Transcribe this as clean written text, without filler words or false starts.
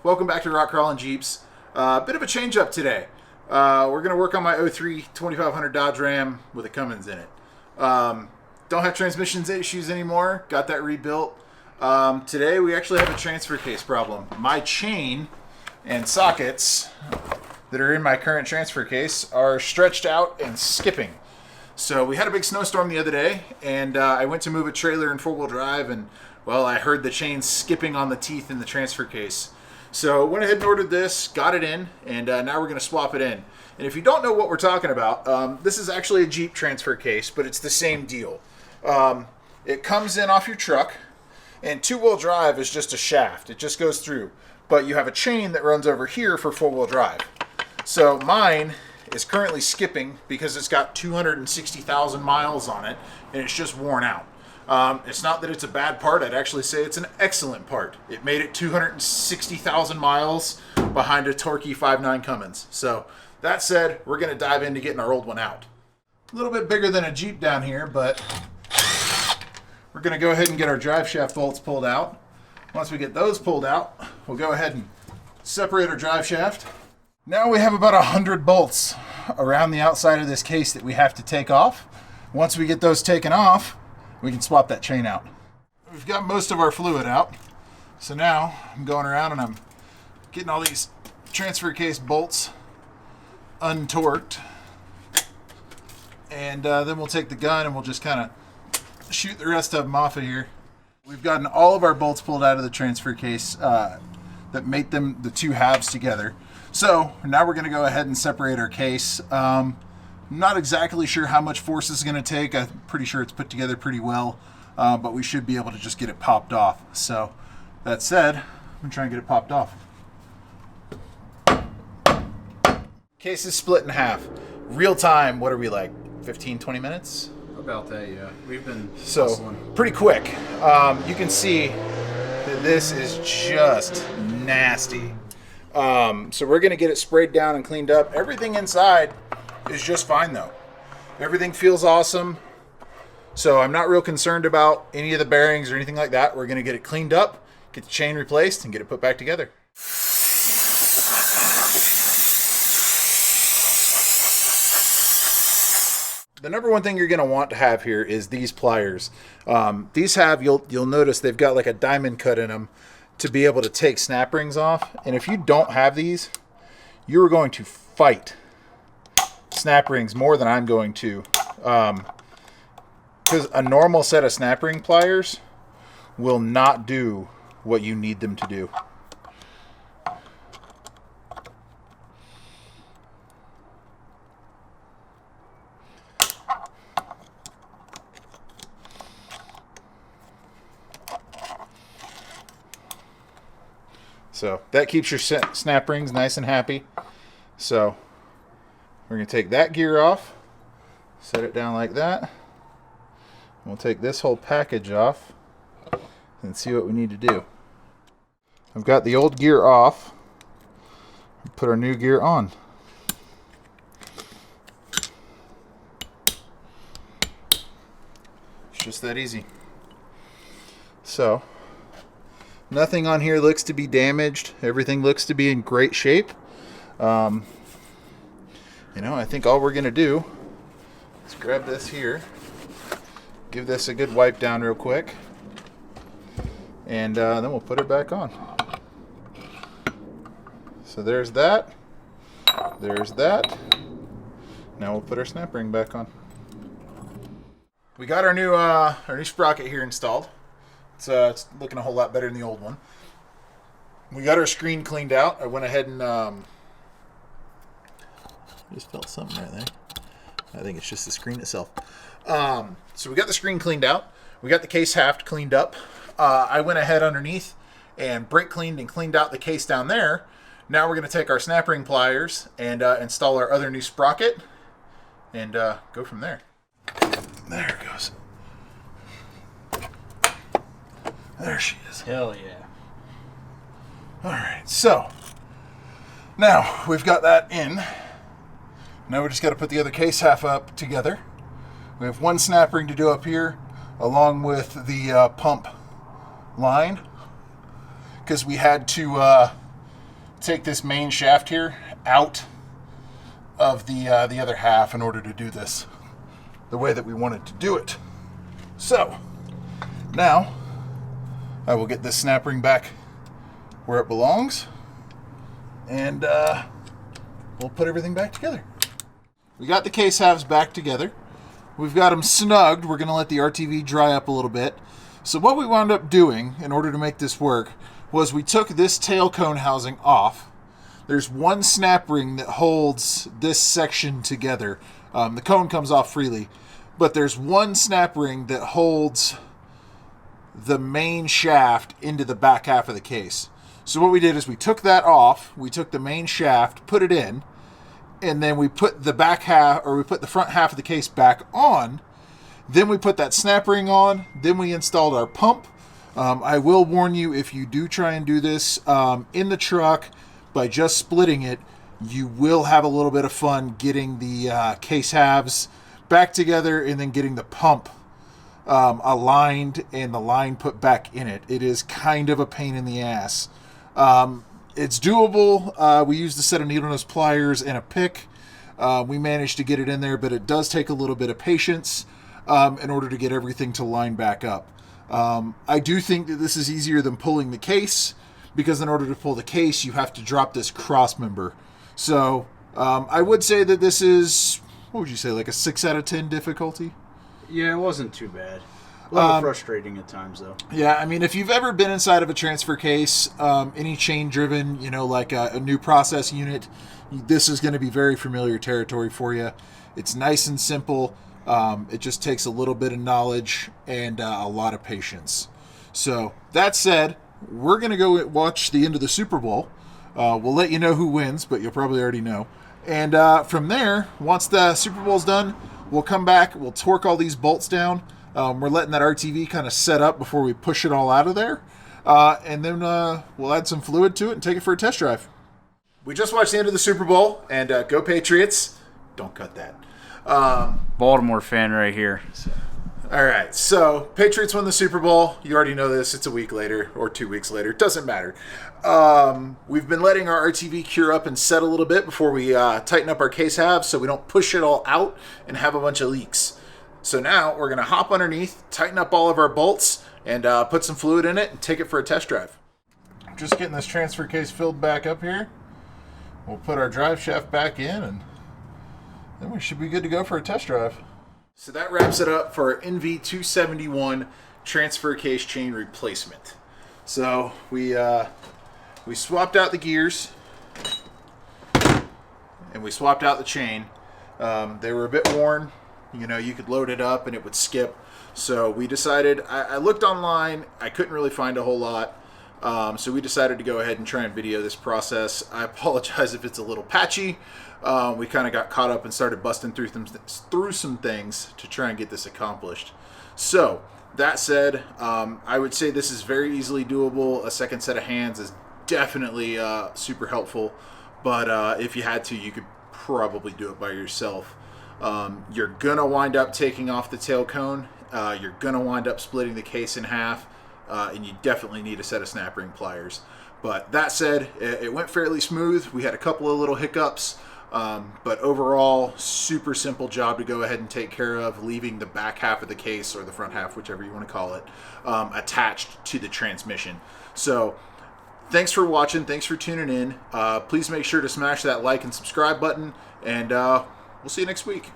welcome back to RockCrawlinJeeps. Bit of a change up today. We're going to work on my 03 2500 Dodge Ram with a Cummins in it. Don't have transmissions issues anymore. Got that rebuilt. Today we actually have a transfer case problem. My chain and sockets that are in my current transfer case are stretched out and skipping. So we had a big snowstorm the other day, and I went to move a trailer in four-wheel drive, and well, I heard the chain skipping on the teeth in the transfer case. So went ahead and ordered this, got it in, and now we're going to swap it in. And if you don't know what we're talking about, this is actually a Jeep transfer case, but it's the same deal. It comes in off your truck, and two-wheel drive is just a shaft. It just goes through. But you have a chain that runs over here for four-wheel drive. So mine is currently skipping because it's got 260,000 miles on it, and it's just worn out. It's not that it's a bad part. I'd actually say it's an excellent part. It made it 260,000 miles behind a torquey 5.9 Cummins. So that said, we're going to dive into getting our old one out. A little bit bigger than a Jeep down here, but we're going to go ahead and get our drive shaft bolts pulled out. Once we get those pulled out, we'll go ahead and separate our drive shaft. Now we have about 100 bolts around the outside of this case that we have to take off. Once we get those taken off, we can swap that chain out. We've got most of our fluid out. So now I'm going around and I'm getting all these transfer case bolts untorqued. And then we'll take the gun and we'll just kind of shoot the rest of them off of here. We've gotten all of our bolts pulled out of the transfer case that make them the two halves together. So now we're going to go ahead and separate our case. I'm not exactly sure how much force this is going to take. I'm pretty sure it's put together pretty well, but we should be able to just get it popped off. So that said, I'm going to try and get it popped off. Case is split in half. Real time, what are we like, 15, 20 minutes? About that, yeah. We've been hustling. Pretty quick. You can see that this is just nasty. So we're going to get it sprayed down and cleaned up. Everything inside is just fine though. Everything feels awesome. So I'm not real concerned about any of the bearings or anything like that. We're going to get it cleaned up, get the chain replaced, and get it put back together. The number one thing you're going to want to have here is these pliers. These have, you'll notice they've got like a diamond cut in them to be able to take snap rings off. And if you don't have these, you're going to fight snap rings more than I'm going to. Because a normal set of snap ring pliers will not do what you need them to do. So that keeps your snap rings nice and happy. So we're going to take that gear off, set it down like that. We'll take this whole package off and see what we need to do. I've got the old gear off. Put our new gear on. It's just that easy. So nothing on here looks to be damaged. Everything looks to be in great shape. I think all we're going to do is grab this here, give this a good wipe down real quick, and then we'll put it back on. So there's that. There's that. Now we'll put our snap ring back on. We got our new sprocket here installed. It's looking a whole lot better than the old one. We got our screen cleaned out. I went ahead and just felt something right there. I think it's just the screen itself. So we got the screen cleaned out. We got the case haft cleaned up. I went ahead underneath and brake cleaned and cleaned out the case down there. Now we're going to take our snap ring pliers and install our other new sprocket and go from there. There it goes. There she is. Hell yeah. Alright, so now we've got that in. Now we just got to put the other case half up together. We have one snap ring to do up here along with the pump line because we had to take this main shaft here out of the other half in order to do this the way that we wanted to do it. So now I will get this snap ring back where it belongs, and we'll put everything back together. We got the case halves back together. We've got them snugged. We're going to let the RTV dry up a little bit. So what we wound up doing in order to make this work was we took this tail cone housing off. There's one snap ring that holds this section together. The cone comes off freely, but there's one snap ring that holds the main shaft into the back half of the case. So what we did is we took that off, we took the main shaft, put it in, and then we put the back half, or we put the front half of the case back on. Then we put that snap ring on. Then we installed our pump. I will warn you, if you do try and do this in the truck by just splitting it, you will have a little bit of fun getting the case halves back together and then getting the pump aligned and the line put back in it. It is kind of a pain in the ass. It's doable. We used a set of needle nose pliers and a pick. We managed to get it in there, but it does take a little bit of patience in order to get everything to line back up. I do think that this is easier than pulling the case, because in order to pull the case, you have to drop this cross member. So I would say that this is, what would you say, like a 6 out of 10 difficulty? Yeah, it wasn't too bad. A little frustrating at times, though. Yeah, I mean, if you've ever been inside of a transfer case, any chain-driven, like a new process unit, this is going to be very familiar territory for you. It's nice and simple. It just takes a little bit of knowledge and a lot of patience. So, that said, we're going to go watch the end of the Super Bowl. We'll let you know who wins, but you'll probably already know. And from there, once the Super Bowl's done, we'll come back, we'll torque all these bolts down. We're letting that RTV kind of set up before we push it all out of there. And then we'll add some fluid to it and take it for a test drive. We just watched the end of the Super Bowl, and go Patriots. Don't cut that. Baltimore fan right here. All right, so Patriots won the Super Bowl. You already know this. It's a week later or 2 weeks later. It doesn't matter. We've been letting our RTV cure up and set a little bit before we tighten up our case halves so we don't push it all out and have a bunch of leaks. So now we're going to hop underneath, tighten up all of our bolts, and put some fluid in it and take it for a test drive. Just getting this transfer case filled back up here. We'll put our drive shaft back in, and then we should be good to go for a test drive. So that wraps it up for our NV271 transfer case chain replacement. So we swapped out the gears, and we swapped out the chain. They were a bit worn. You could load it up and it would skip. So we decided, I looked online, I couldn't really find a whole lot. So we decided to go ahead and try and video this process. I apologize if it's a little patchy. We kind of got caught up and started busting through some things to try and get this accomplished. So that said, I would say this is very easily doable. A second set of hands is definitely super helpful. But if you had to, you could probably do it by yourself. You're going to wind up taking off the tail cone. You're going to wind up splitting the case in half. And you definitely need a set of snap ring pliers. But that said, it went fairly smooth. We had a couple of little hiccups. But overall, super simple job to go ahead and take care of, leaving the back half of the case, or the front half, whichever you want to call it, attached to the transmission. So thanks for watching. Thanks for tuning in. Please make sure to smash that like and subscribe button. And we'll see you next week.